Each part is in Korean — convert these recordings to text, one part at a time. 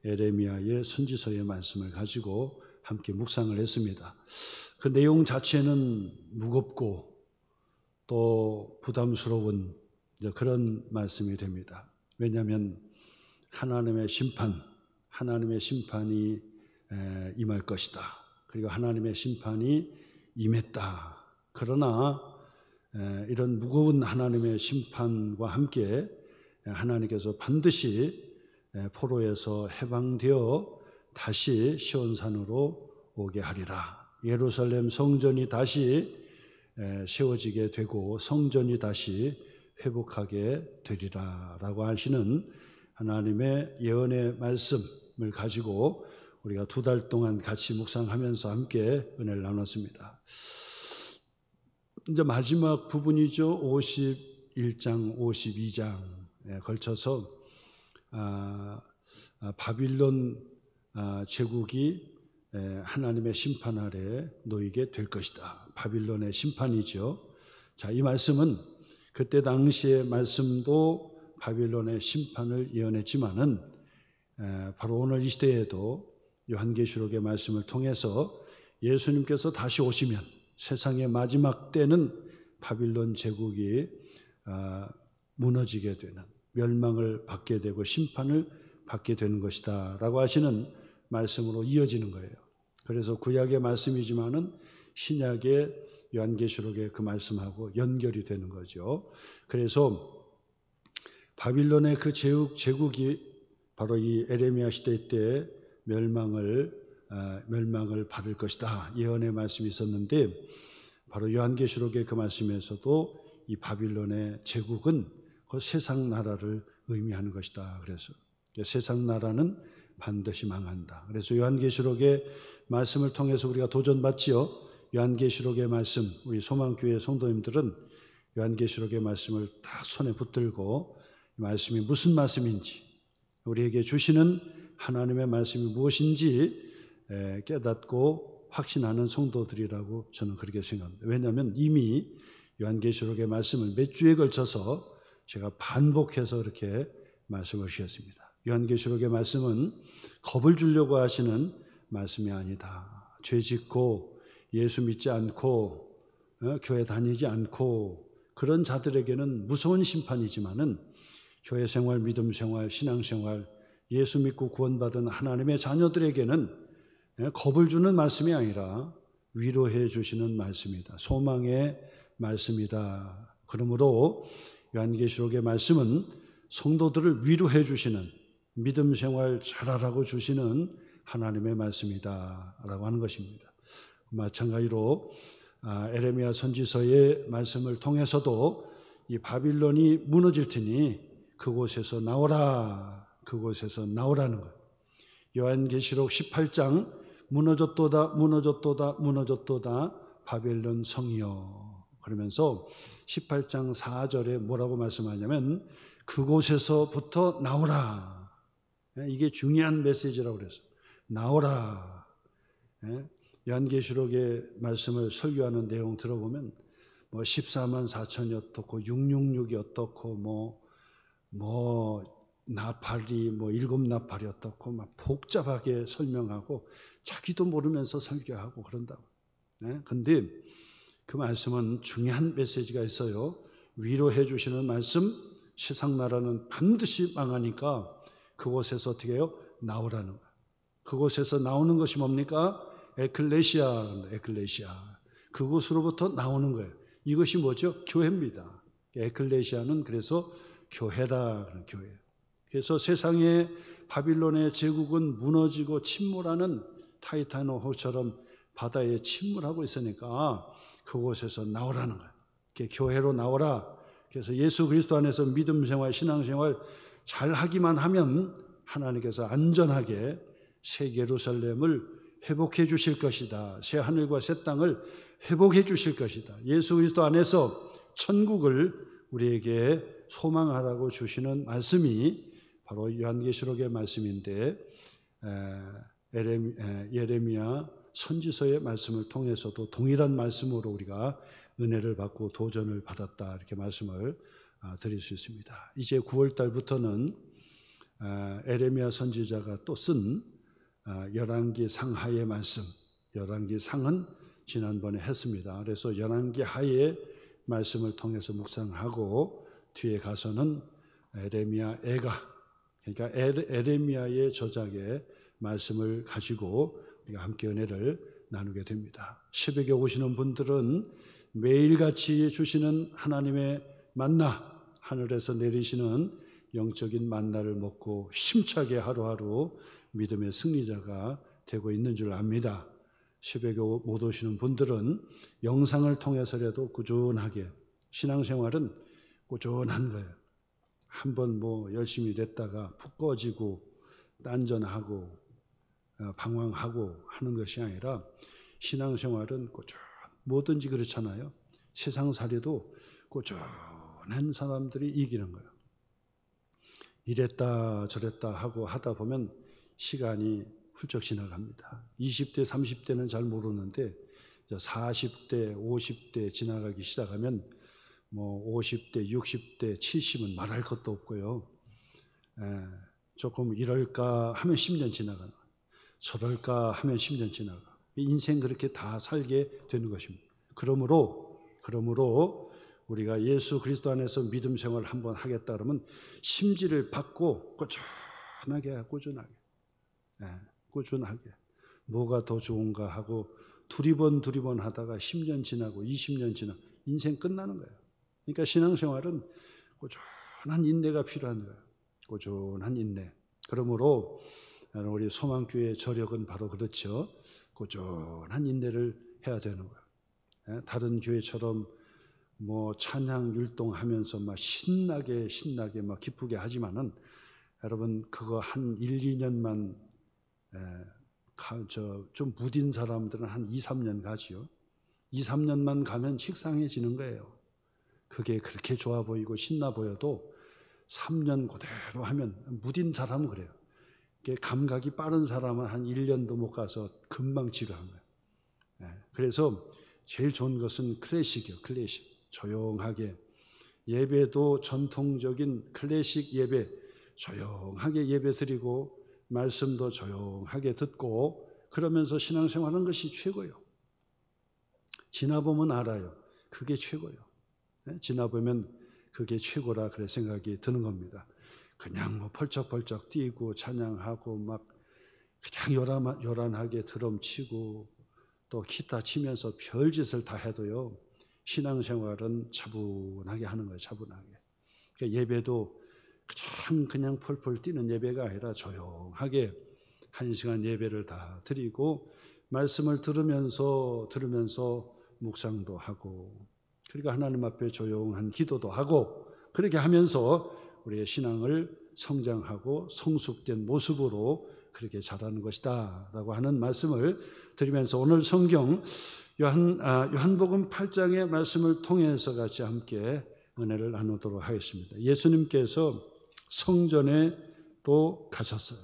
에레미야의 선지서의 말씀을 가지고 함께 묵상을 했습니다. 그 내용 자체는 무겁고 또 부담스러운 그런 말씀이 됩니다. 왜냐하면 하나님의 심판이 임할 것이다. 그리고 하나님의 심판이 임했다. 그러나 이런 무거운 하나님의 심판과 함께 하나님께서 반드시 포로에서 해방되어 다시 시온산으로 오게 하리라. 예루살렘 성전이 다시 세워지게 되고 성전이 다시 회복하게 되리라 라고 하시는 하나님의 예언의 말씀을 가지고 우리가 2달 동안 같이 묵상하면서 함께 은혜를 나눴습니다. 이제 마지막 부분이죠. 51장, 52장에 걸쳐서 바빌론 제국이 하나님의 심판 아래 놓이게 될 것이다. 바빌론의 심판이죠. 자, 이 말씀은 그때 당시의 말씀도 바빌론의 심판을 예언했지만은 바로 오늘 이 시대에도 요한계시록의 말씀을 통해서 예수님께서 다시 오시면 세상의 마지막 때는 바빌론 제국이 무너지게 되는, 멸망을 받게 되고 심판을 받게 되는 것이다 라고 하시는 말씀으로 이어지는 거예요. 그래서 구약의 말씀이지만은 신약의 요한계시록의 그 말씀하고 연결이 되는 거죠. 그래서 바빌론의 그 제국이 바로 이 에레미야 시대 때 멸망을 받을 것이다. 예언의 말씀이 있었는데 바로 요한계시록의 그 말씀에서도 이 바빌론의 제국은 그 세상 나라를 의미하는 것이다. 그래서 세상 나라는 반드시 망한다. 그래서 요한계시록의 말씀을 통해서 우리가 도전받지요. 요한계시록의 말씀, 우리 소망교회 성도님들은 요한계시록의 말씀을 딱 손에 붙들고 이 말씀이 무슨 말씀인지, 우리에게 주시는 하나님의 말씀이 무엇인지 깨닫고 확신하는 성도들이라고 저는 그렇게 생각합니다. 왜냐하면 이미 요한계시록의 말씀을 몇 주에 걸쳐서 제가 반복해서 이렇게 말씀을 주셨습니다. 요한계시록의 말씀은 겁을 주려고 하시는 말씀이 아니다. 죄 짓고 예수 믿지 않고 교회 다니지 않고 그런 자들에게는 무서운 심판이지만은 교회 생활, 믿음 생활, 신앙 생활, 예수 믿고 구원받은 하나님의 자녀들에게는 겁을 주는 말씀이 아니라 위로해 주시는 말씀이다. 소망의 말씀이다. 그러므로 요한계시록의 말씀은 성도들을 위로해 주시는, 믿음 생활 잘하라고 주시는 하나님의 말씀이다 라고 하는 것입니다. 마찬가지로 에레미야 선지서의 말씀을 통해서도 이 바빌론이 무너질 테니 그곳에서 나오라, 그곳에서 나오라는 거예요. 요한계시록 18장 무너졌도다 무너졌도다 무너졌도다 바벨론 성이여, 그러면서 18장 4절에 뭐라고 말씀하냐면 그곳에서부터 나오라. 이게 중요한 메시지라고 그래서 나오라. 요한계시록의 말씀을 설교하는 내용 들어보면 뭐 14만 4천이 어떻고 666이 어떻고 뭐 나팔이 뭐 7나팔이 어떻고 막 복잡하게 설명하고 자기도 모르면서 설교하고 그런다고. 근데 그 말씀은 중요한 메시지가 있어요. 위로해 주시는 말씀, 세상 나라는 반드시 망하니까 그곳에서 어떻게 해요? 나오라는 거예요. 그곳에서 나오는 것이 뭡니까? 에클레시아. 그곳으로부터 나오는 거예요. 이것이 뭐죠? 교회입니다. 에클레시아는 그래서 교회라, 그런 교회예요. 그래서 세상의 바빌론의 제국은 무너지고 침몰하는 타이타노호처럼 바다에 침몰하고 있으니까 그곳에서 나오라는 거예요. 교회로 나오라. 그래서 예수 그리스도 안에서 믿음 생활, 신앙 생활 잘 하기만 하면 하나님께서 안전하게 새 예루살렘을 회복해 주실 것이다. 새 하늘과 새 땅을 회복해 주실 것이다. 예수 그리스도 안에서 천국을 우리에게 소망하라고 주시는 말씀이 바로 요한계시록의 말씀인데 예레미야 선지서의 말씀을 통해서도 동일한 말씀으로 우리가 은혜를 받고 도전을 받았다, 이렇게 말씀을 드릴 수 있습니다. 이제 9월 달부터는 에레미야 선지자가 또 쓴 열왕기 상하의 말씀, 열왕기 상은 지난번에 했습니다. 그래서 열왕기 하의 말씀을 통해서 묵상하고 뒤에 가서는 에레미야 애가, 그러니까 에레미야의 저작의 말씀을 가지고 우리가 함께 은혜를 나누게 됩니다. 새벽에 오시는 분들은 매일같이 주시는 하나님의 만나, 하늘에서 내리시는 영적인 만나를 먹고 힘차게 하루하루 믿음의 승리자가 되고 있는 줄 압니다. 새벽에 못 오시는 분들은 영상을 통해서라도 꾸준하게, 신앙생활은 꾸준한 거예요. 한번 열심히 됐다가 푹 꺼지고 딴전하고 방황하고 하는 것이 아니라 신앙생활은 꾸준, 뭐든지 그렇잖아요. 세상살이도 꾸준한 사람들이 이기는 거예요. 이랬다 저랬다 하고 하다 보면 시간이 훌쩍 지나갑니다. 20대, 30대는 잘 모르는데 40대, 50대 지나가기 시작하면 50대, 60대, 70은 말할 것도 없고요. 조금 이럴까 하면 10년 지나가는 거예요. 저럴까 하면 10년 지나가. 인생 그렇게 다 살게 되는 것입니다. 그러므로 우리가 예수 그리스도 안에서 믿음 생활을 한번 하겠다 그러면 심지를 받고 꾸준하게 뭐가 더 좋은가 하고 두리번 하다가 10년 지나고 20년 지나고 인생 끝나는 거예요. 그러니까 신앙생활은 꾸준한 인내가 필요한 거예요. 꾸준한 인내. 그러므로 우리 소망교회 저력은 바로 그렇죠. 꾸준한 인내를 해야 되는 거예요. 다른 교회처럼 찬양 율동하면서 막 신나게 막 기쁘게 하지만은 여러분 그거 한 1, 2년만 좀 무딘 사람들은 한 2, 3년 가지요. 2, 3년만 가면 식상해지는 거예요. 그게 그렇게 좋아 보이고 신나 보여도 3년 그대로 하면 무딘 사람은 그래요. 감각이 빠른 사람은 한 1년도 못 가서 금방 지루한 거예요. 그래서 제일 좋은 것은 클래식이요. 클래식. 조용하게 예배도 전통적인 클래식 예배 조용하게 예배 드리고 말씀도 조용하게 듣고 그러면서 신앙생활하는 것이 최고예요. 지나보면 알아요. 그게 최고예요. 지나보면 그게 최고라 그래 생각이 드는 겁니다. 그냥 펄쩍펄쩍 뛰고 찬양하고 막 그냥 요란하게 드럼 치고 또 기타 치면서 별짓을 다 해도요. 신앙생활은 차분하게 하는 거예요. 차분하게. 그러니까 예배도 그냥 펄펄 뛰는 예배가 아니라 조용하게 1시간 예배를 다 드리고 말씀을 들으면서 묵상도 하고 그러니까 하나님 앞에 조용한 기도도 하고 그렇게 하면서 우리의 신앙을 성장하고 성숙된 모습으로 그렇게 자라는 것이다 라고 하는 말씀을 드리면서 오늘 성경 요한복음 8장의 말씀을 통해서 같이 함께 은혜를 나누도록 하겠습니다. 예수님께서 성전에 또 가셨어요.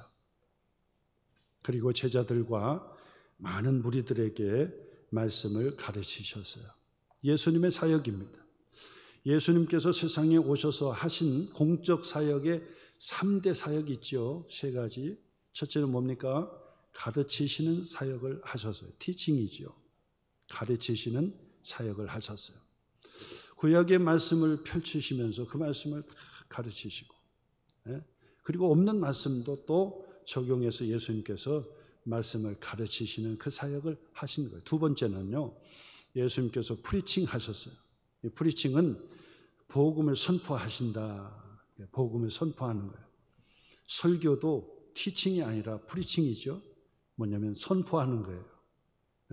그리고 제자들과 많은 무리들에게 말씀을 가르치셨어요. 예수님의 사역입니다. 예수님께서 세상에 오셔서 하신 공적 사역의 3대 사역이 있죠. 3가지. 첫째는 뭡니까? 가르치시는 사역을 하셨어요. 티칭이죠. 가르치시는 사역을 하셨어요. 구약의 말씀을 펼치시면서 그 말씀을 가르치시고 그리고 없는 말씀도 또 적용해서 예수님께서 말씀을 가르치시는 그 사역을 하신 거예요. 두 번째는요. 예수님께서 프리칭 하셨어요. 이 프리칭은 복음을 선포하신다. 복음을 선포하는 거예요. 설교도 티칭이 아니라 프리칭이죠. 뭐냐면 선포하는 거예요.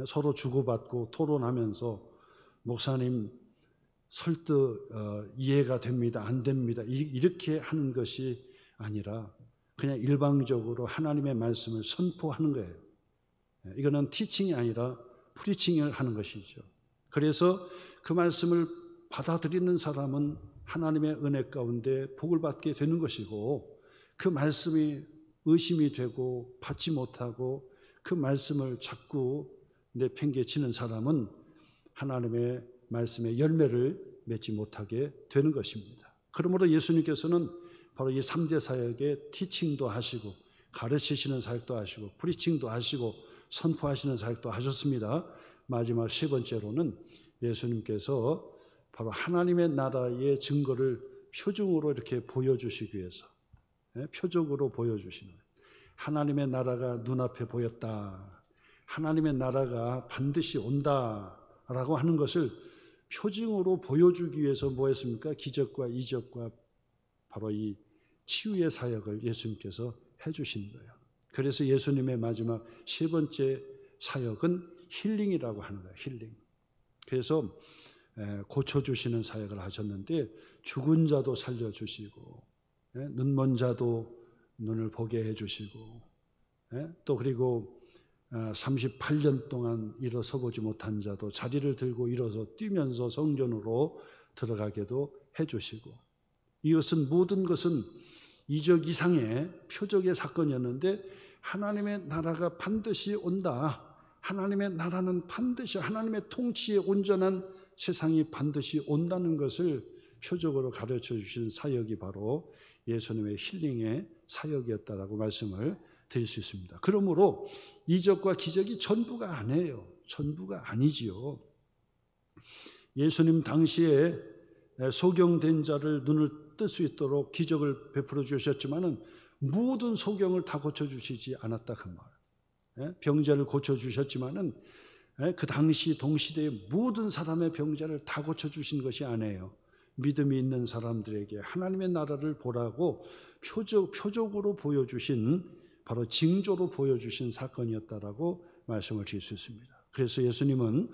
서로 주고받고 토론하면서 목사님 설득 이해가 됩니다. 안 됩니다. 이렇게 하는 것이 아니라 그냥 일방적으로 하나님의 말씀을 선포하는 거예요. 이거는 티칭이 아니라 프리칭을 하는 것이죠. 그래서 그 말씀을 받아들이는 사람은 하나님의 은혜 가운데 복을 받게 되는 것이고 그 말씀이 의심이 되고 받지 못하고 그 말씀을 자꾸 내팽개치는 사람은 하나님의 말씀의 열매를 맺지 못하게 되는 것입니다. 그러므로 예수님께서는 바로 이 3대 사역의 티칭도 하시고 가르치시는 사역도 하시고 프리칭도 하시고 선포하시는 사역도 하셨습니다. 마지막 세 번째로는 예수님께서 바로 하나님의 나라의 증거를 표적으로 이렇게 보여주시기 위해서, 표적으로 보여주시는 거예요. 하나님의 나라가 눈앞에 보였다, 하나님의 나라가 반드시 온다라고 하는 것을 표징으로 보여주기 위해서 뭐 했습니까? 기적과 이적과 바로 이 치유의 사역을 예수님께서 해주신 거예요. 그래서 예수님의 마지막 세 번째 사역은 힐링이라고 하는 거예요. 힐링. 그래서 고쳐주시는 사역을 하셨는데 죽은 자도 살려주시고 눈먼 자도 눈을 보게 해주시고 또 그리고 38년 동안 일어서 보지 못한 자도 자리를 들고 일어서 뛰면서 성전으로 들어가게도 해주시고, 이것은 모든 것은 이적 이상의 표적의 사건이었는데 하나님의 나라가 반드시 온다, 하나님의 나라는 반드시 하나님의 통치의 온전한 세상이 반드시 온다는 것을 표적으로 가르쳐 주신 사역이 바로 예수님의 힐링의 사역이었다라고 말씀을 드릴 수 있습니다. 그러므로 이적과 기적이 전부가 아니에요. 전부가 아니지요. 예수님 당시에 소경된 자를 눈을 뜰 수 있도록 기적을 베풀어 주셨지만은 모든 소경을 다 고쳐주시지 않았다 그 말. 병자를 고쳐주셨지만은 그 당시 동시대의 모든 사람의 병자를 다 고쳐주신 것이 아니에요. 믿음이 있는 사람들에게 하나님의 나라를 보라고 표적으로 보여주신, 바로 징조로 보여주신 사건이었다라고 말씀을 드릴 수 있습니다. 그래서 예수님은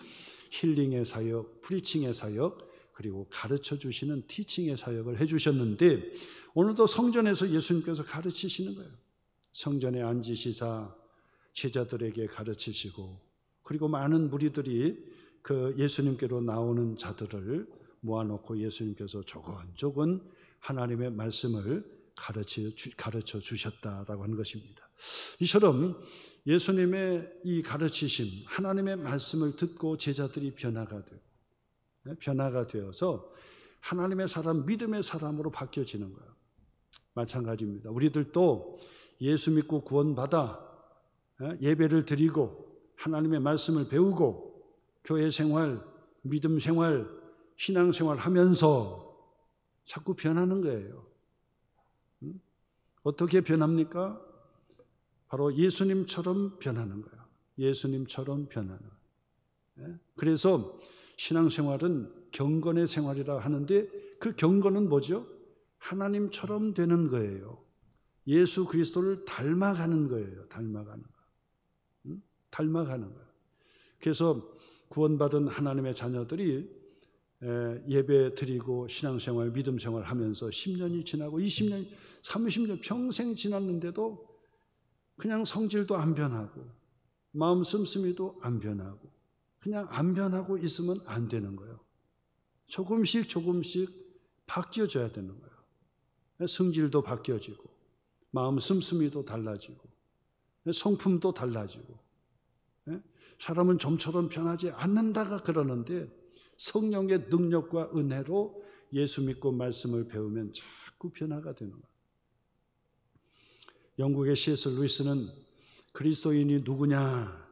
힐링의 사역, 프리칭의 사역, 그리고 가르쳐 주시는 티칭의 사역을 해주셨는데 오늘도 성전에서 예수님께서 가르치시는 거예요. 성전에 앉으시사 제자들에게 가르치시고, 그리고 많은 무리들이 그 예수님께로 나오는 자들을 모아놓고 예수님께서 조곤조곤 하나님의 말씀을 가르쳐 주셨다라고 하는 것입니다. 이처럼 예수님의 이 가르치심, 하나님의 말씀을 듣고 제자들이 변화가 되어서 하나님의 사람, 믿음의 사람으로 바뀌어지는 거예요. 마찬가지입니다. 우리들도 예수 믿고 구원받아 예배를 드리고 하나님의 말씀을 배우고 교회 생활, 믿음 생활, 신앙 생활 하면서 자꾸 변하는 거예요. 어떻게 변합니까? 바로 예수님처럼 변하는 거예요. 예수님처럼 변하는 거예요. 그래서 신앙생활은 경건의 생활이라 하는데 그 경건은 뭐죠? 하나님처럼 되는 거예요. 예수 그리스도를 닮아가는 거예요. 닮아가는 거예요. 그래서 구원받은 하나님의 자녀들이 예배 드리고 신앙생활, 믿음생활 하면서 10년이 지나고 20년, 30년 평생 지났는데도 그냥 성질도 안 변하고 마음 씀씀이도 안 변하고 그냥 안 변하고 있으면 안 되는 거예요. 조금씩 바뀌어져야 되는 거예요. 성질도 바뀌어지고 마음 씀씀이도 달라지고 성품도 달라지고, 사람은 좀처럼 변하지 않는다가 그러는데 성령의 능력과 은혜로 예수 믿고 말씀을 배우면 자꾸 변화가 되는 거예요. 영국의 C.S. 루이스는 그리스도인이 누구냐?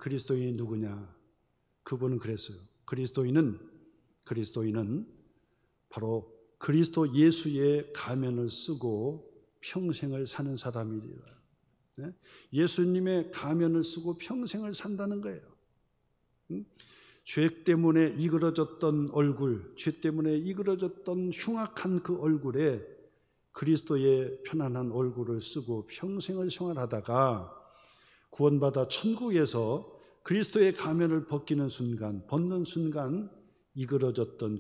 그분은 그랬어요. 그리스도인은 바로 그리스도 예수의 가면을 쓰고 평생을 사는 사람이다. 예수님의 가면을 쓰고 평생을 산다는 거예요. 죄 때문에 이그러졌던 얼굴, 죄 때문에 이그러졌던 흉악한 그 얼굴에 그리스도의 편안한 얼굴을 쓰고 평생을 생활하다가 구원받아 천국에서 그리스도의 가면을 벗는 순간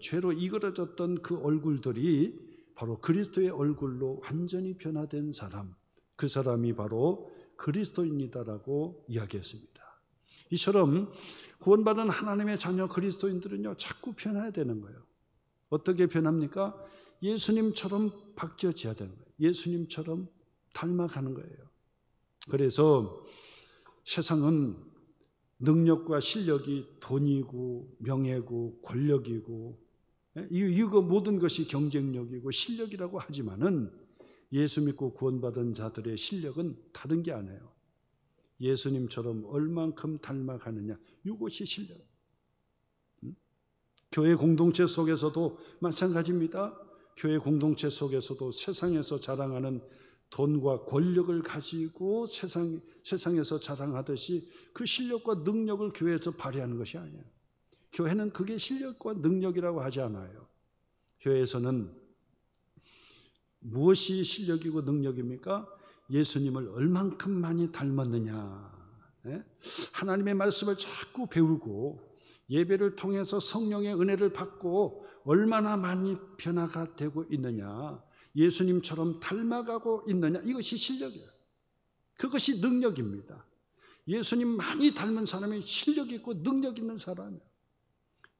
죄로 이그러졌던 그 얼굴들이 바로 그리스도의 얼굴로 완전히 변화된 사람, 그 사람이 바로 그리스도인이다라고 이야기했습니다. 이처럼 구원받은 하나님의 자녀 그리스도인들은요, 자꾸 변해야 되는 거예요. 어떻게 변합니까? 예수님처럼 바뀌어져야 되는 거예요. 예수님처럼 닮아가는 거예요. 그래서 세상은 능력과 실력이 돈이고 명예고 권력이고 이거 모든 것이 경쟁력이고 실력이라고 하지만은 예수 믿고 구원받은 자들의 실력은 다른 게 아니에요. 예수님처럼 얼만큼 닮아가느냐, 이것이 실력. 교회 공동체 속에서도 마찬가지입니다. 교회 공동체 속에서도 세상에서 자랑하는 돈과 권력을 가지고 세상에서 자랑하듯이 그 실력과 능력을 교회에서 발휘하는 것이 아니에요. 교회는 그게 실력과 능력이라고 하지 않아요. 교회에서는 무엇이 실력이고 능력입니까? 예수님을 얼만큼 많이 닮았느냐. 하나님의 말씀을 자꾸 배우고 예배를 통해서 성령의 은혜를 받고 얼마나 많이 변화가 되고 있느냐, 예수님처럼 닮아가고 있느냐, 이것이 실력이에요. 그것이 능력입니다. 예수님 많이 닮은 사람이 실력 있고 능력 있는 사람이에요.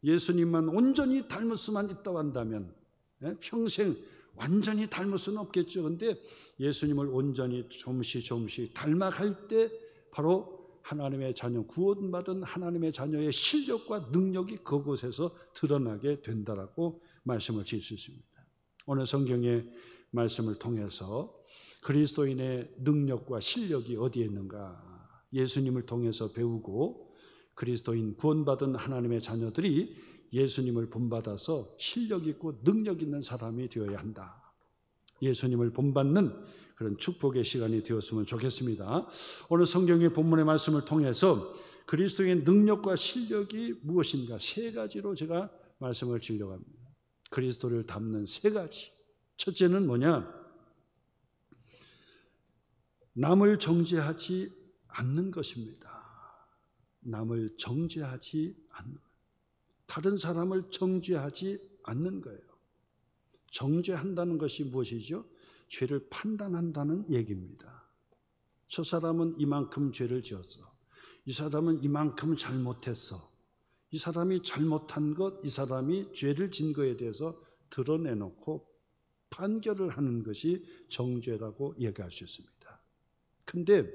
예수님만 온전히 닮을 수만 있다고 한다면 평생 완전히 닮을 수는 없겠죠. 그런데 예수님을 온전히 조금씩 닮아갈 때 바로 하나님의 자녀, 구원받은 하나님의 자녀의 실력과 능력이 그곳에서 드러나게 된다라고 말씀을 드릴 수 있습니다. 오늘 성경의 말씀을 통해서 그리스도인의 능력과 실력이 어디에 있는가, 예수님을 통해서 배우고 그리스도인 구원받은 하나님의 자녀들이 예수님을 본받아서 실력 있고 능력 있는 사람이 되어야 한다. 예수님을 본받는 그런 축복의 시간이 되었으면 좋겠습니다. 오늘 성경의 본문의 말씀을 통해서 그리스도의 능력과 실력이 무엇인가 세 가지로 제가 말씀을 드리려고 합니다. 그리스도를 닮는 세 가지. 첫째는 뭐냐? 남을 정죄하지 않는 것입니다. 남을 정죄하지 않는 것. 다른 사람을 정죄하지 않는 거예요. 정죄한다는 것이 무엇이죠? 죄를 판단한다는 얘기입니다. 저 사람은 이만큼 죄를 지었어. 이 사람은 이만큼 잘못했어. 이 사람이 잘못한 것, 이 사람이 죄를 진 것에 대해서 드러내놓고 판결을 하는 것이 정죄라고 얘기할 수 있습니다. 근데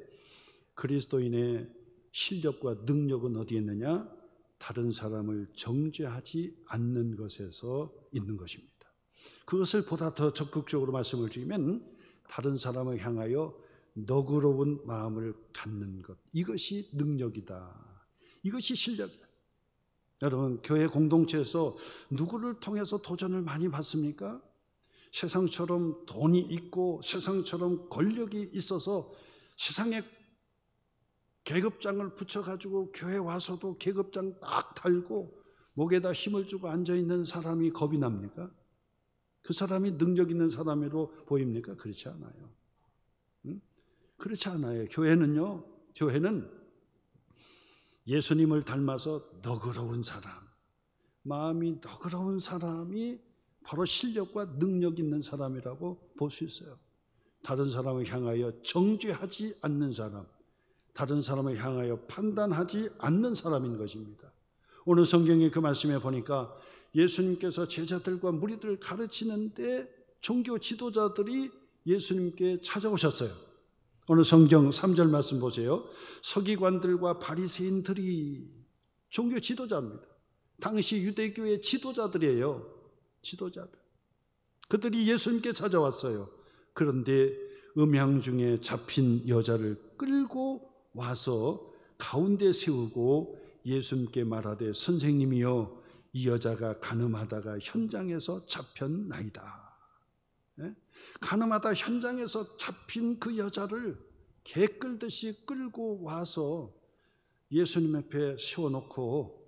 그리스도인의 실력과 능력은 어디에 있느냐? 다른 사람을 정죄하지 않는 것에서 있는 것입니다. 그것을 보다 더 적극적으로 말씀을 드리면 다른 사람을 향하여 너그러운 마음을 갖는 것, 이것이 능력이다. 이것이 실력이다. 여러분, 교회 공동체에서 누구를 통해서 도전을 많이 받습니까? 세상처럼 돈이 있고 세상처럼 권력이 있어서 세상에 계급장을 붙여가지고 교회 와서도 계급장 딱 달고 목에다 힘을 주고 앉아있는 사람이 겁이 납니까? 그 사람이 능력 있는 사람으로 보입니까? 그렇지 않아요. 그렇지 않아요. 교회는 예수님을 닮아서 너그러운 사람, 마음이 너그러운 사람이 바로 실력과 능력 있는 사람이라고 볼 수 있어요. 다른 사람을 향하여 정죄하지 않는 사람, 다른 사람을 향하여 판단하지 않는 사람인 것입니다. 오늘 성경의 그 말씀에 보니까 예수님께서 제자들과 무리들을 가르치는데 종교 지도자들이 예수님께 찾아오셨어요. 오늘 성경 3절 말씀 보세요. 서기관들과 바리새인들이, 종교 지도자입니다. 당시 유대교의 지도자들이에요. 지도자들. 그들이 예수님께 찾아왔어요. 그런데 음양 중에 잡힌 여자를 끌고 와서 가운데 세우고 예수님께 말하되 선생님이여, 이 여자가 간음하다가 현장에서 잡혔나이다. 간음하다 현장에서 잡힌 그 여자를 개 끌듯이 끌고 와서 예수님 앞에 세워놓고,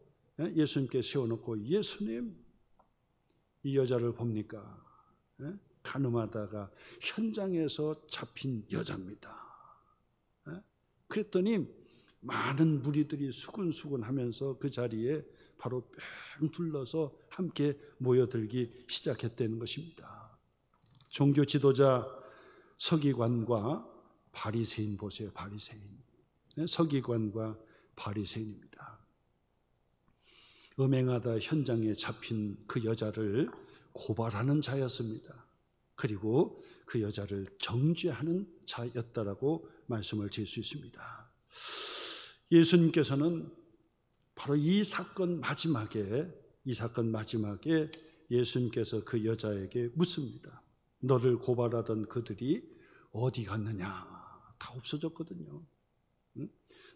예수님께 세워놓고, 예수님, 이 여자를 봅니까? 간음하다가 현장에서 잡힌 여자입니다. 그랬더니 많은 무리들이 수근수근 하면서 그 자리에 바로 뺑 둘러서 함께 모여들기 시작했다는 것입니다. 종교 지도자 서기관과 바리새인 보세요. 바리새인. 서기관과 바리새인입니다. 음행하다 현장에 잡힌 그 여자를 고발하는 자였습니다. 그리고 그 여자를 정죄하는 자였다라고 말씀을 드릴 수 있습니다. 예수님께서는 바로 이 사건 마지막에 예수님께서 그 여자에게 묻습니다. 너를 고발하던 그들이 어디 갔느냐? 다 없어졌거든요. 응?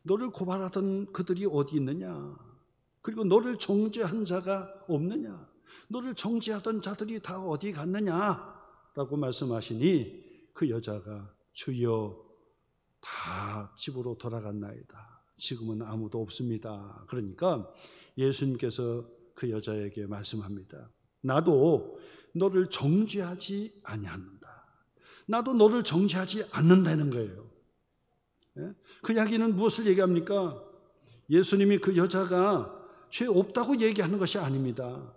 너를 고발하던 그들이 어디 있느냐? 그리고 너를 정죄한 자가 없느냐? 너를 정죄하던 자들이 다 어디 갔느냐? 라고 말씀하시니 그 여자가 주여 다 집으로 돌아갔나이다. 지금은 아무도 없습니다. 그러니까 예수님께서 그 여자에게 말씀합니다. 나도 너를 정죄하지 아니하는다. 나도 너를 정죄하지 않는다는 거예요. 그 이야기는 무엇을 얘기합니까? 예수님이 그 여자가 죄 없다고 얘기하는 것이 아닙니다.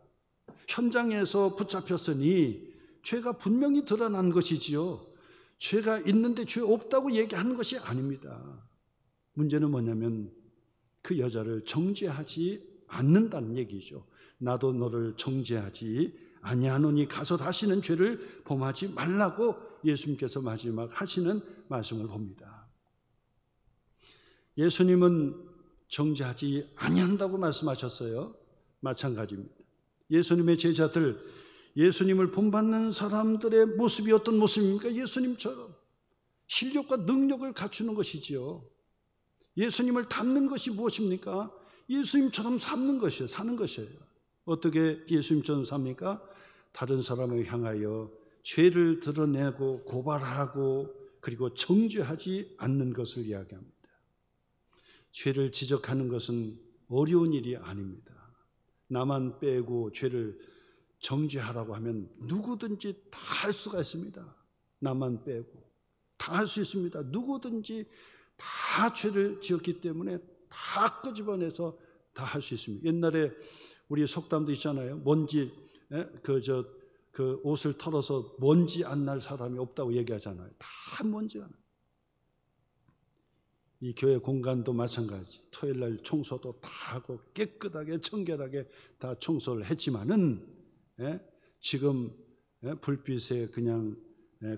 현장에서 붙잡혔으니 죄가 분명히 드러난 것이지요. 죄가 있는데 죄 없다고 얘기하는 것이 아닙니다. 문제는 뭐냐면 그 여자를 정죄하지 않는다는 얘기죠. 나도 너를 정죄하지 아니하노니 가서 다시는 죄를 범하지 말라고 예수님께서 마지막 하시는 말씀을 봅니다. 예수님은 정죄하지 아니한다고 말씀하셨어요. 마찬가지입니다. 예수님의 제자들, 예수님을 본받는 사람들의 모습이 어떤 모습입니까? 예수님처럼 실력과 능력을 갖추는 것이지요. 예수님을 닮는 것이 무엇입니까? 예수님처럼 사는 것이에요. 어떻게 예수님처럼 삽니까? 다른 사람을 향하여 죄를 드러내고 고발하고 그리고 정죄하지 않는 것을 이야기합니다. 죄를 지적하는 것은 어려운 일이 아닙니다. 나만 빼고 죄를 정죄하라고 하면 누구든지 다 할 수가 있습니다. 나만 빼고 다 할 수 있습니다. 누구든지 다 죄를 지었기 때문에 다 끄집어내서 다 할 수 있습니다. 옛날에 우리 속담도 있잖아요. 먼지 그 옷을 털어서 먼지 안 날 사람이 없다고 얘기하잖아요. 다 먼지가 나요. 이 교회 공간도 마찬가지. 토요일 날 청소도 다 하고 깨끗하게 청결하게 다 청소를 했지만은 지금 불빛에 그냥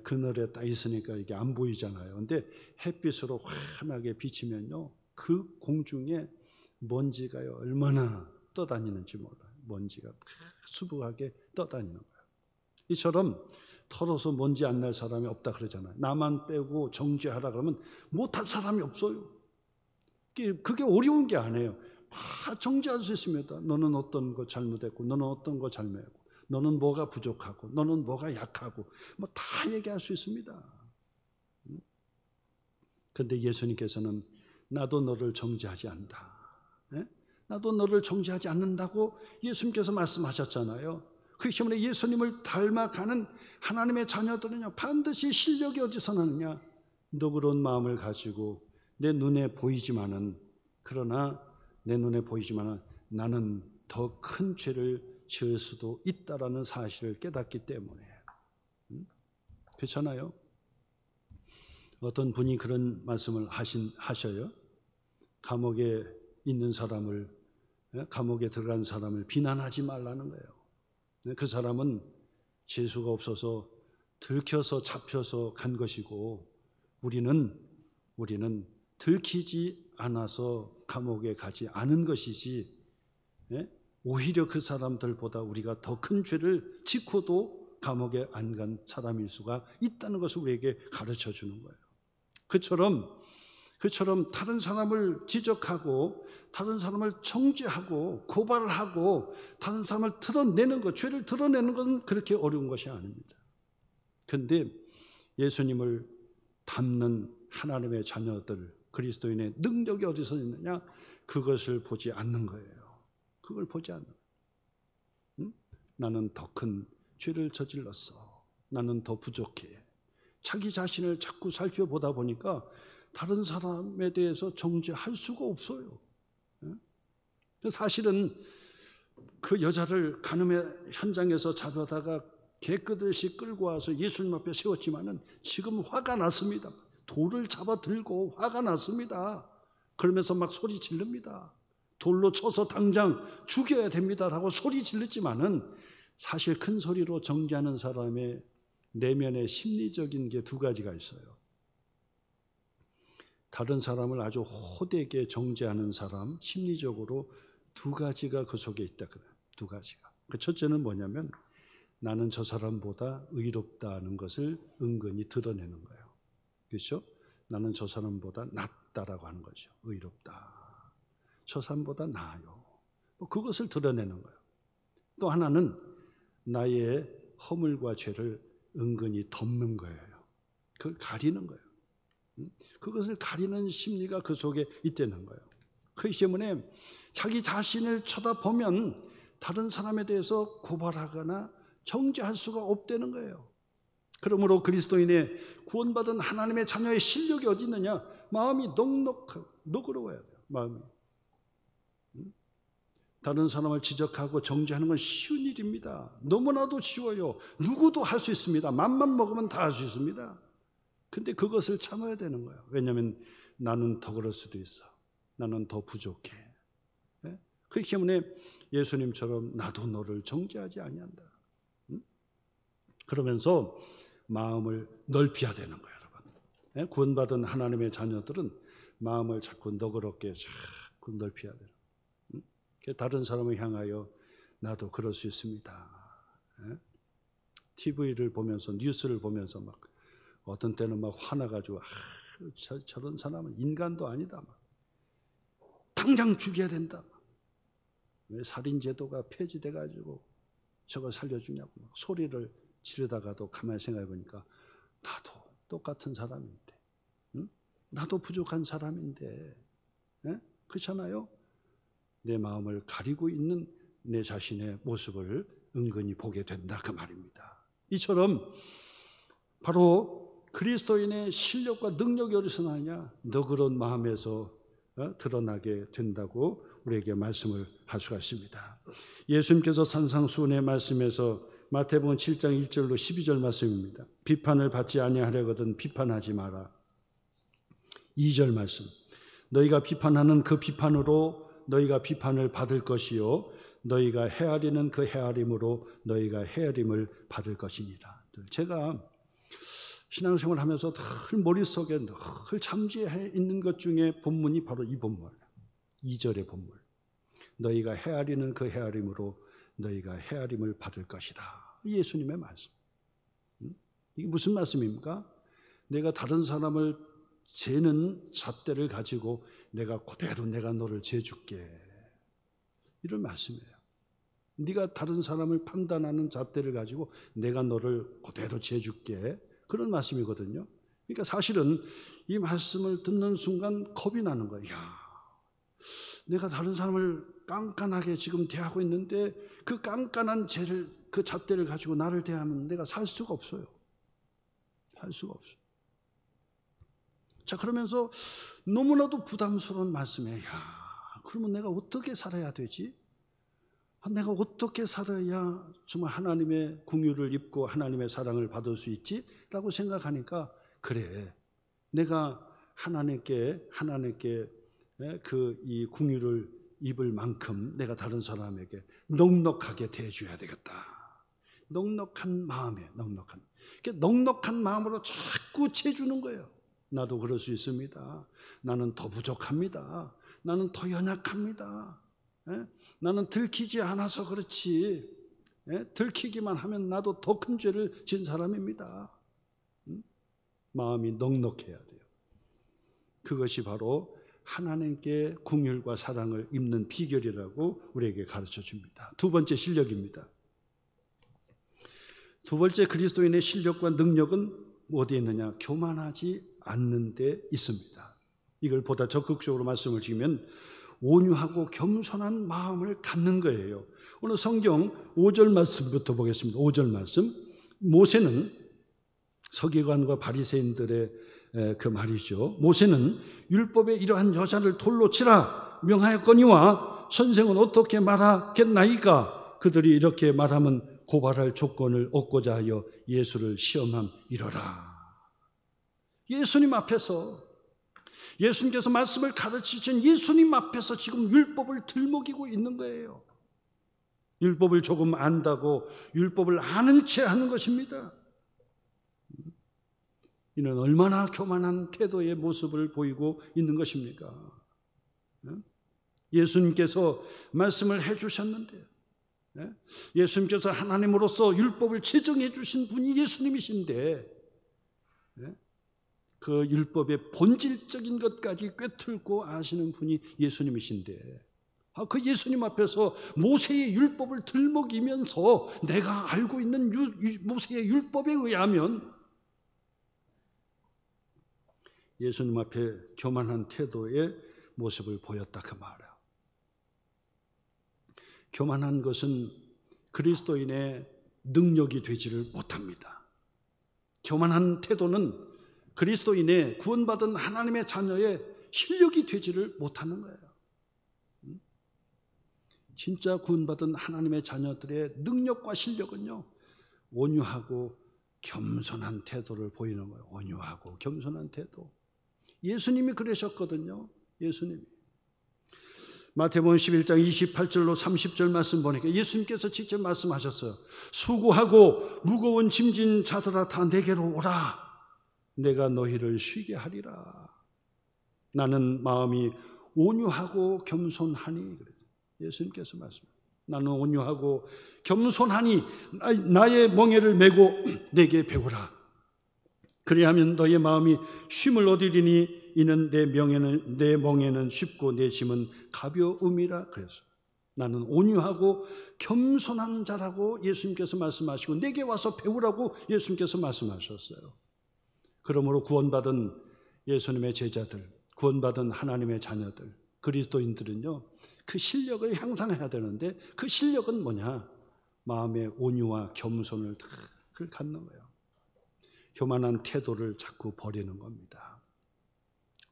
그늘에 딱 있으니까 이게 안 보이잖아요. 근데 햇빛으로 환하게 비치면요, 그 공중에 먼지가요 얼마나 떠다니는지 몰라요. 먼지가 수북하게 떠다니는 거예요. 이처럼 털어서 먼지 안 날 사람이 없다 그러잖아요. 나만 빼고 정죄하라 그러면 못할 사람이 없어요. 그게 어려운 게 아니에요. 다 정죄할 수 있습니다. 너는 어떤 거 잘못했고, 너는 어떤 거 잘못했고, 너는 뭐가 부족하고, 너는 뭐가 약하고, 뭐 다 얘기할 수 있습니다. 그런데 예수님께서는 나도 너를 정죄하지 않는다. 나도 너를 정죄하지 않는다고 예수님께서 말씀하셨잖아요. 그렇기 때문에 예수님을 닮아가는 하나님의 자녀들은요, 반드시 실력이 어디서 나느냐? 너그러운 마음을 가지고 내 눈에 보이지만은, 그러나 내 눈에 보이지만은 나는 더 큰 죄를 지을 수도 있다라는 사실을 깨닫기 때문에. 그렇잖아요? 어떤 분이 그런 말씀을 하셔요. 감옥에 있는 사람을, 감옥에 들어간 사람을 비난하지 말라는 거예요. 그 사람은 재수가 없어서 들켜서 잡혀서 간 것이고, 우리는 들키지 않아서 감옥에 가지 않은 것이지, 오히려 그 사람들보다 우리가 더 큰 죄를 짓고도 감옥에 안 간 사람일 수가 있다는 것을 우리에게 가르쳐 주는 거예요. 그처럼 다른 사람을 지적하고 다른 사람을 정죄하고 고발을 하고 다른 사람을 드러내는 것, 죄를 드러내는 것은 그렇게 어려운 것이 아닙니다. 그런데 예수님을 닮는 하나님의 자녀들, 그리스도인의 능력이 어디서 있느냐? 그것을 보지 않는 거예요. 그걸 보지 않는 거예요. 나는 더 큰 죄를 저질렀어. 나는 더 부족해. 자기 자신을 자꾸 살펴보다 보니까 다른 사람에 대해서 정죄할 수가 없어요. 사실은 그 여자를 간음의 현장에서 잡아다가 개끄듯이 끌고 와서 예수님 앞에 세웠지만은 지금 화가 났습니다. 돌을 잡아 들고 화가 났습니다. 그러면서 막 소리 지릅니다. 돌로 쳐서 당장 죽여야 됩니다라고 소리 지르지만은 사실 큰 소리로 정죄하는 사람의 내면의 심리적인 게 두 가지가 있어요. 다른 사람을 아주 호되게 정죄하는 사람, 심리적으로 두 가지가 그 속에 있다 그래요. 두 가지가. 그 첫째는 뭐냐면 나는 저 사람보다 의롭다는 것을 은근히 드러내는 거예요. 그렇죠? 나는 저 사람보다 낫다라고 하는 거죠. 의롭다. 저 사람보다 나아요. 그것을 드러내는 거예요. 또 하나는 나의 허물과 죄를 은근히 덮는 거예요. 그걸 가리는 거예요. 그것을 가리는 심리가 그 속에 있다는 거예요. 그렇기 때문에 자기 자신을 쳐다보면 다른 사람에 대해서 고발하거나 정죄할 수가 없다는 거예요. 그러므로 그리스도인의 구원받은 하나님의 자녀의 실력이 어디 있느냐? 마음이 넉넉하고 너그러워야 돼요. 마음이. 다른 사람을 지적하고 정죄하는 건 쉬운 일입니다. 너무나도 쉬워요. 누구도 할 수 있습니다. 맘만 먹으면 다 할 수 있습니다. 근데 그것을 참아야 되는 거예요. 왜냐하면 나는 더 그럴 수도 있어. 나는 더 부족해. 그렇기 때문에 예수님처럼 나도 너를 정죄하지 아니한다. 그러면서 마음을 넓혀야 되는 거예요, 여러분. 구원받은 하나님의 자녀들은 마음을 자꾸 너그럽게 자꾸 넓혀야 돼요. 다른 사람을 향하여 나도 그럴 수 있습니다. TV를 보면서 뉴스를 보면서 막 어떤 때는 막 화나가지고 저런 사람은 인간도 아니다. 막. 당장 죽여야 된다. 왜 살인제도가 폐지돼가지고 저걸 살려주냐고 막 소리를 지르다가도 가만히 생각해 보니까 나도 똑같은 사람인데, 나도 부족한 사람인데, 그렇잖아요? 내 마음을 가리고 있는 내 자신의 모습을 은근히 보게 된다 그 말입니다. 이처럼 바로 그리스도인의 실력과 능력이 어디서 나느냐? 너그러운 마음에서 드러나게 된다고 우리에게 말씀을 할 수가 있습니다. 예수님께서 산상수훈의 말씀에서 마태복음 7장 1절로 12절 말씀입니다. 비판을 받지 아니하려거든 비판하지 마라. 2절 말씀. 너희가 비판하는 그 비판으로 너희가 비판을 받을 것이요 너희가 헤아리는 그 헤아림으로 너희가 헤아림을 받을 것이니라. 제가 신앙생활을 하면서 늘 머릿속에 늘 잠재해 있는 것 중에 본문이 바로 이 본문, 2절의 본문. 너희가 헤아리는 그 헤아림으로 너희가 헤아림을 받을 것이라. 예수님의 말씀. 이게 무슨 말씀입니까? 내가 다른 사람을 재는 잣대를 가지고 내가 그대로 내가 너를 재줄게. 이런 말씀이에요. 네가 다른 사람을 판단하는 잣대를 가지고 내가 너를 그대로 재줄게. 그런 말씀이거든요. 그러니까 사실은 이 말씀을 듣는 순간 겁이 나는 거예요. 야, 내가 다른 사람을 깐깐하게 지금 대하고 있는데 그 깐깐한 죄를 그 잣대를 가지고 나를 대하면 내가 살 수가 없어요. 살 수가 없어요. 자, 그러면서 너무나도 부담스러운 말씀이에요. 야, 그러면 내가 어떻게 살아야 되지? 내가 어떻게 살아야 정말 하나님의 긍휼을 입고 하나님의 사랑을 받을 수 있지? 라고 생각하니까 그래, 내가 하나님께 그 이 긍휼을 입을 만큼 내가 다른 사람에게 넉넉하게 대해줘야 되겠다. 넉넉한 마음에 넉넉한 마음으로 자꾸 채주는 거예요. 나도 그럴 수 있습니다. 나는 더 부족합니다. 나는 더 연약합니다. 나는 들키지 않아서 그렇지. 들키기만 하면 나도 더 큰 죄를 지은 사람입니다. 마음이 넉넉해야 돼요. 그것이 바로 하나님께 긍휼과 사랑을 입는 비결이라고 우리에게 가르쳐 줍니다. 두 번째 실력입니다. 두 번째 그리스도인의 실력과 능력은 어디에 있느냐? 교만하지 않는 데 있습니다. 이걸 보다 적극적으로 말씀을 드리면 온유하고 겸손한 마음을 갖는 거예요. 오늘 성경 5절 말씀부터 보겠습니다. 5절 말씀. 모세는 서기관과 바리새인들의 그 말이죠. 모세는 율법에 이러한 여자를 돌로 치라 명하였거니와 선생은 어떻게 말하겠나이까? 그들이 이렇게 말하면 고발할 조건을 얻고자 하여 예수를 시험함이러라. 예수님 앞에서, 예수님께서 말씀을 가르치신 예수님 앞에서 지금 율법을 들먹이고 있는 거예요. 율법을 조금 안다고 율법을 아는 채 하는 것입니다. 이는 얼마나 교만한 태도의 모습을 보이고 있는 것입니까? 예수님께서 말씀을 해주셨는데 예수님께서 하나님으로서 율법을 제정해 주신 분이 예수님이신데 그 율법의 본질적인 것까지 꿰뚫고 아시는 분이 예수님이신데 그 예수님 앞에서 모세의 율법을 들먹이면서 내가 알고 있는 모세의 율법에 의하면 예수님 앞에 교만한 태도의 모습을 보였다 그 말이에요. 교만한 것은 그리스도인의 능력이 되지를 못합니다. 교만한 태도는 그리스도인의 구원받은 하나님의 자녀의 실력이 되지를 못하는 거예요. 진짜 구원받은 하나님의 자녀들의 능력과 실력은요, 온유하고 겸손한 태도를 보이는 거예요. 온유하고 겸손한 태도. 예수님이 그러셨거든요. 예수님이. 마태복음 11장 28절로 30절 말씀 보니까 예수님께서 직접 말씀하셨어요. 수고하고 무거운 짐진 자들아 다 내게로 오라. 내가 너희를 쉬게 하리라. 나는 마음이 온유하고 겸손하니. 예수님께서 말씀하셨어요. 나는 온유하고 겸손하니 나의 멍에를 메고 내게 배우라. 그리하면 너의 마음이 쉼을 얻으리니 이는 내 멍에는 쉽고 내 짐은 가벼움이라. 그래서 나는 온유하고 겸손한 자라고 예수님께서 말씀하시고 내게 와서 배우라고 예수님께서 말씀하셨어요. 그러므로 구원받은 예수님의 제자들, 구원받은 하나님의 자녀들, 그리스도인들은요, 그 실력을 향상해야 되는데 그 실력은 뭐냐? 마음의 온유와 겸손을 다 갖는 거예요. 교만한 태도를 자꾸 버리는 겁니다.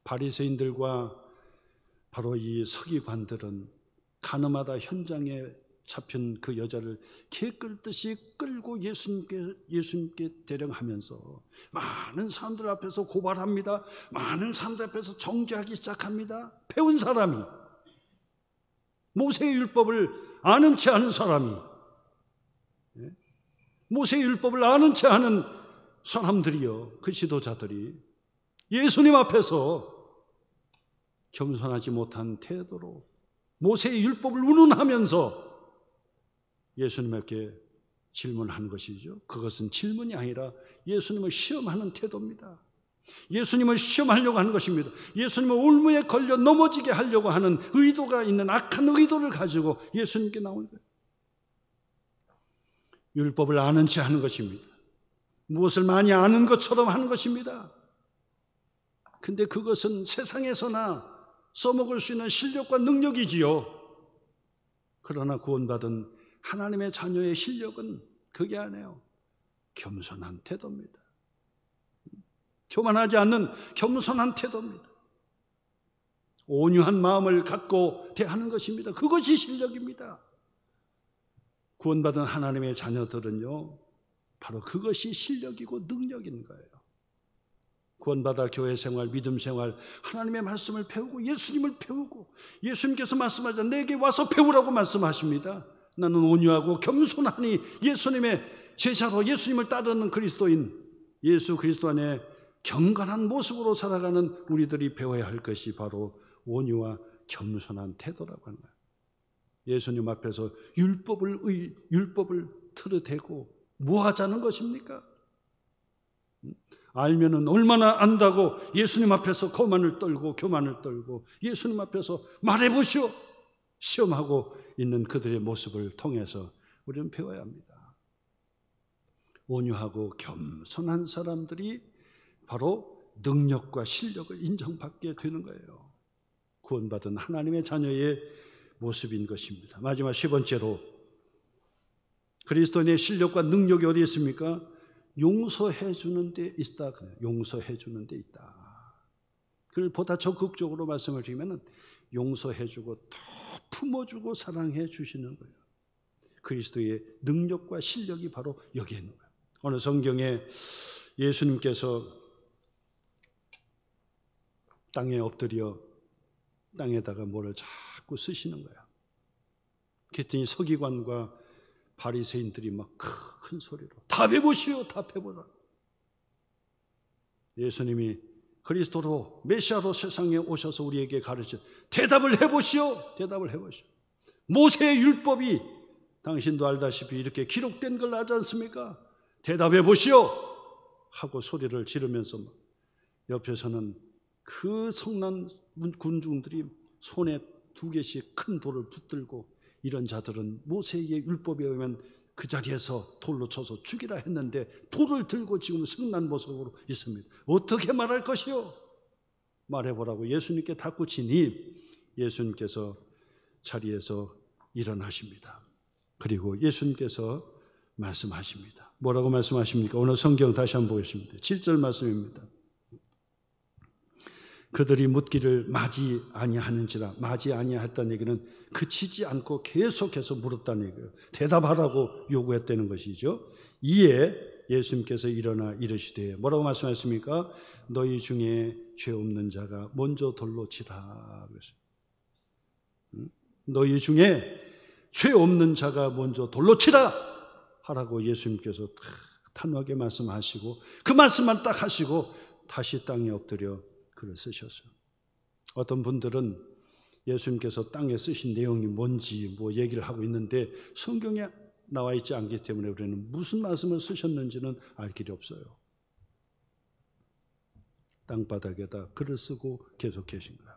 바리새인들과 바로 이 서기관들은 가늠하다 현장에 잡힌 그 여자를 개 끌듯이 끌고 예수님께 대령하면서 많은 사람들 앞에서 고발합니다. 많은 사람들 앞에서 정죄하기 시작합니다. 배운 사람이, 모세의 율법을 아는 채 하는 사람이, 모세의 율법을 아는 채 하는 사람들이요, 그 지도자들이 예수님 앞에서 겸손하지 못한 태도로 모세의 율법을 운운하면서 예수님께 질문한 것이죠. 그것은 질문이 아니라 예수님을 시험하는 태도입니다. 예수님을 시험하려고 하는 것입니다. 예수님을 올무에 걸려 넘어지게 하려고 하는 의도가 있는 악한 의도를 가지고 예수님께 나온 거예요. 율법을 아는 채 하는 것입니다. 무엇을 많이 아는 것처럼 하는 것입니다. 근데 그것은 세상에서나 써먹을 수 있는 실력과 능력이지요. 그러나 구원받은 하나님의 자녀의 실력은 그게 아니에요. 겸손한 태도입니다. 교만하지 않는 겸손한 태도입니다. 온유한 마음을 갖고 대하는 것입니다. 그것이 실력입니다. 구원받은 하나님의 자녀들은요, 바로 그것이 실력이고 능력인 거예요. 구원받아 교회 생활, 믿음 생활, 하나님의 말씀을 배우고 예수님을 배우고 예수님께서 말씀하자 내게 와서 배우라고 말씀하십니다. 나는 온유하고 겸손하니 예수님의 제자로 예수님을 따르는 그리스도인, 예수 그리스도 안에 경건한 모습으로 살아가는 우리들이 배워야 할 것이 바로 온유와 겸손한 태도라고 하는 거예요. 예수님 앞에서 율법을 틀어대고 뭐 하자는 것입니까? 알면은 얼마나 안다고 예수님 앞에서 교만을 떨고 예수님 앞에서 말해보시오 시험하고 있는 그들의 모습을 통해서 우리는 배워야 합니다. 온유하고 겸손한 사람들이 바로 능력과 실력을 인정받게 되는 거예요. 구원받은 하나님의 자녀의 모습인 것입니다. 마지막 10번째로 그리스도인의 실력과 능력이 어디 있습니까? 용서해 주는 데 있다. 용서해 주는 데 있다. 그걸 보다 적극적으로 말씀을 드리면 용서해 주고 더 품어주고 사랑해 주시는 거예요. 그리스도의 능력과 실력이 바로 여기에 있는 거예요. 어느 성경에 예수님께서 땅에 엎드려 땅에다가 뭐를 자꾸 쓰시는 거예요. 그랬더니 서기관과 바리새인들이 막 큰 소리로 다 배보시오, 다 배보라. 예수님이 그리스도로 메시아로 세상에 오셔서 우리에게 가르쳐 대답을 해보시오, 대답을 해보시오. 모세의 율법이 당신도 알다시피 이렇게 기록된 걸 아지 않습니까? 대답해 보시오! 하고 소리를 지르면서 옆에서는 그 성난 군중들이 손에 2개씩 큰 돌을 붙들고 이런 자들은 모세의 율법에 의하면 그 자리에서 돌로 쳐서 죽이라 했는데 돌을 들고 지금 승난 모습으로 있습니다. 어떻게 말할 것이요? 말해보라고 예수님께 닥구치니 예수님께서 자리에서 일어나십니다. 그리고 예수님께서 말씀하십니다. 뭐라고 말씀하십니까? 오늘 성경 다시 한번 보겠습니다. 7절 말씀입니다. 그들이 묻기를 맞이 아니하는지라. 맞이 아니했다는 얘기는 그치지 않고 계속해서 물었다는 얘기예요. 대답하라고 요구했다는 것이죠. 이에 예수님께서 일어나 이르시되 뭐라고 말씀하셨습니까? 너희 중에 죄 없는 자가 먼저 돌로 치라. 너희 중에 죄 없는 자가 먼저 돌로 치라 하라고 예수님께서 단호하게 말씀하시고 그 말씀만 딱 하시고 다시 땅에 엎드려 글을 쓰셨어요. 어떤 분들은 예수님께서 땅에 쓰신 내용이 뭔지 뭐 얘기를 하고 있는데 성경에 나와 있지 않기 때문에 우리는 무슨 말씀을 쓰셨는지는 알 길이 없어요. 땅바닥에다 글을 쓰고 계속 계신 거예요.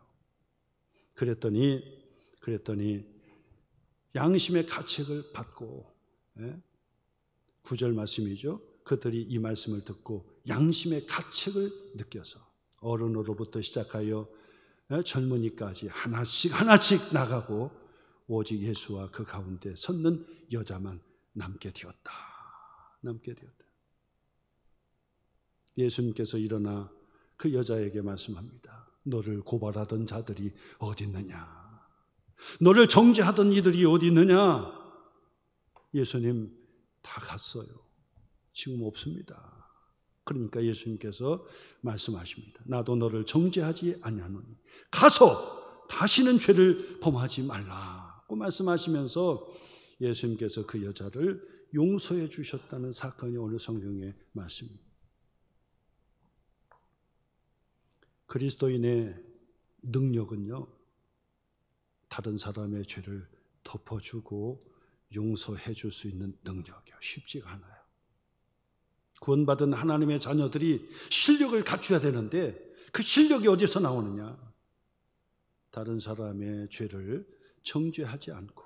그랬더니 양심의 가책을 받고 9절 말씀이죠. 그들이 이 말씀을 듣고 양심의 가책을 느껴서 어른으로부터 시작하여 젊은이까지 하나씩 나가고 오직 예수와 그 가운데 섰는 여자만 남게 되었다. 예수님께서 일어나 그 여자에게 말씀합니다. 너를 고발하던 자들이 어디 있느냐? 너를 정죄하던 이들이 어디 있느냐? 예수님 다 갔어요. 지금 없습니다. 그러니까 예수님께서 말씀하십니다. 나도 너를 정죄하지 아니하노니 가서 다시는 죄를 범하지 말라고 말씀하시면서 예수님께서 그 여자를 용서해 주셨다는 사건이 오늘 성경의 말씀입니다. 그리스도인의 능력은요, 다른 사람의 죄를 덮어주고 용서해 줄 수 있는 능력이요, 쉽지가 않아요. 구원받은 하나님의 자녀들이 실력을 갖춰야 되는데 그 실력이 어디서 나오느냐? 다른 사람의 죄를 정죄하지 않고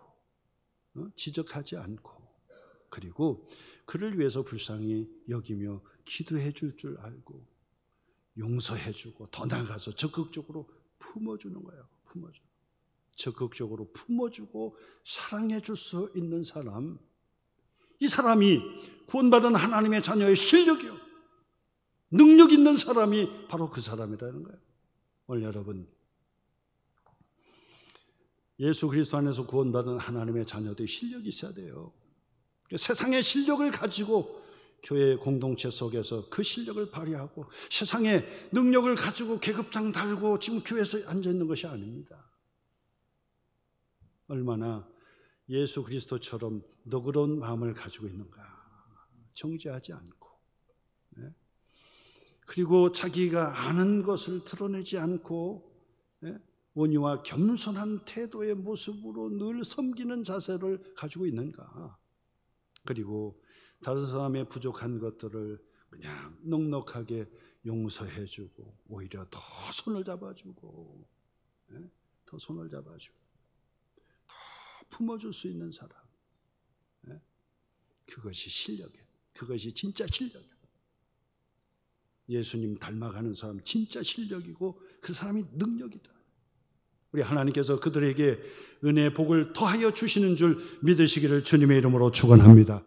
지적하지 않고 그리고 그를 위해서 불쌍히 여기며 기도해 줄 줄 알고 용서해 주고 더 나아가서 적극적으로 품어주는 거예요. 적극적으로 품어주고 사랑해 줄 수 있는 사람, 이 사람이 구원받은 하나님의 자녀의 실력이요, 능력 있는 사람이 바로 그 사람이라는 거예요. 오늘 여러분, 예수 그리스도 안에서 구원받은 하나님의 자녀들이 실력이 있어야 돼요. 세상의 실력을 가지고 교회 공동체 속에서 그 실력을 발휘하고 세상의 능력을 가지고 계급장 달고 지금 교회에서 앉아있는 것이 아닙니다. 얼마나 예수 그리스도처럼 너그러운 마음을 가지고 있는가. 정죄하지 않고, 그리고 자기가 아는 것을 드러내지 않고 온유와 겸손한 태도의 모습으로 늘 섬기는 자세를 가지고 있는가. 그리고 다른 사람의 부족한 것들을 그냥 넉넉하게 용서해주고 오히려 더 손을 잡아주고 더 품어줄 수 있는 사람, 그것이 실력이에요. 그것이 진짜 실력이에요. 예수님 닮아가는 사람 진짜 실력이고 그 사람이 능력이다. 우리 하나님께서 그들에게 은혜의 복을 더하여 주시는 줄 믿으시기를 주님의 이름으로 축원합니다.